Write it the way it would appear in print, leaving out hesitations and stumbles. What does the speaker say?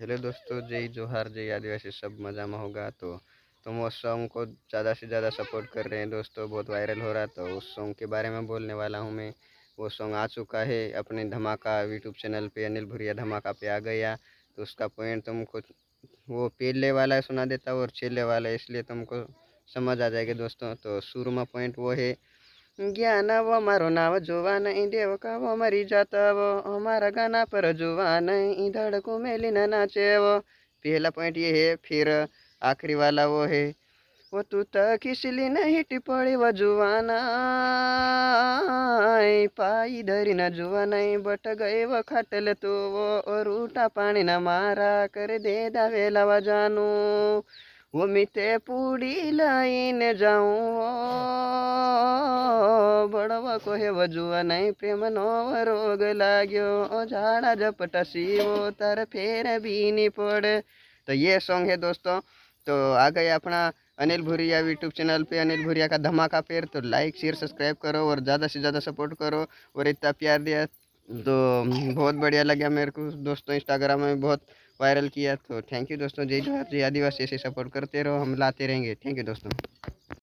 Hello दोस्तों, जय जोहार, जय आदिवासी, सब मज़ा में होगा। तुम उस सॉन्ग को ज़्यादा से ज़्यादा सपोर्ट कर रहे हैं दोस्तों, बहुत वायरल हो रहा, तो उस सॉन्ग के बारे में बोलने वाला हूँ मैं। वो सॉन्ग आ चुका है अपने धमाका यूट्यूब चैनल पे, अनिल भुरिया धमाका पे आ गया। तो उसका पॉइंट तुमको वो पहले वाला सुना देता हूँ और छेले वाला, इसलिए तुमको समझ आ जाएगा दोस्तों। तो शुरू में पॉइंट वो है, ज्ञान वो मारो नाव जुवा नहीं देव का वो मरी जाता वो हमारा गाना पर जुवा नहीं धड़को मेली न नाचे वो। पहला पॉइंट ये है। फिर आखिरी वाला वो है, वो तू तक इसलिए नहीं टिप्पणी व जुवाना पाई धरी न जुआ नहीं बट गए वो खटल तो वो और उठा पानी न मारा कर दे दावेला व जानू वो मिते पूड़ी लाइन जाऊँ बड़वा को हे वजुआ नहीं प्रेम नो रोग लाग्यो झाड़ा झपटसी वो तर फेर भी नहीं पड़े। तो ये सॉन्ग है दोस्तों। तो आ गए अपना अनिल भुरिया यूट्यूब चैनल पे, अनिल भुरिया का धमाका पेर। तो लाइक शेयर सब्सक्राइब करो और ज़्यादा से ज़्यादा सपोर्ट करो और इतना प्यार दिया तो बहुत बढ़िया लगा मेरे को दोस्तों। इंस्टाग्राम में बहुत वायरल किया। तो थैंक यू दोस्तों, जय जोहार, जय आदिवासी। ऐसे सपोर्ट करते रहो, हम लाते रहेंगे। थैंक यू दोस्तों।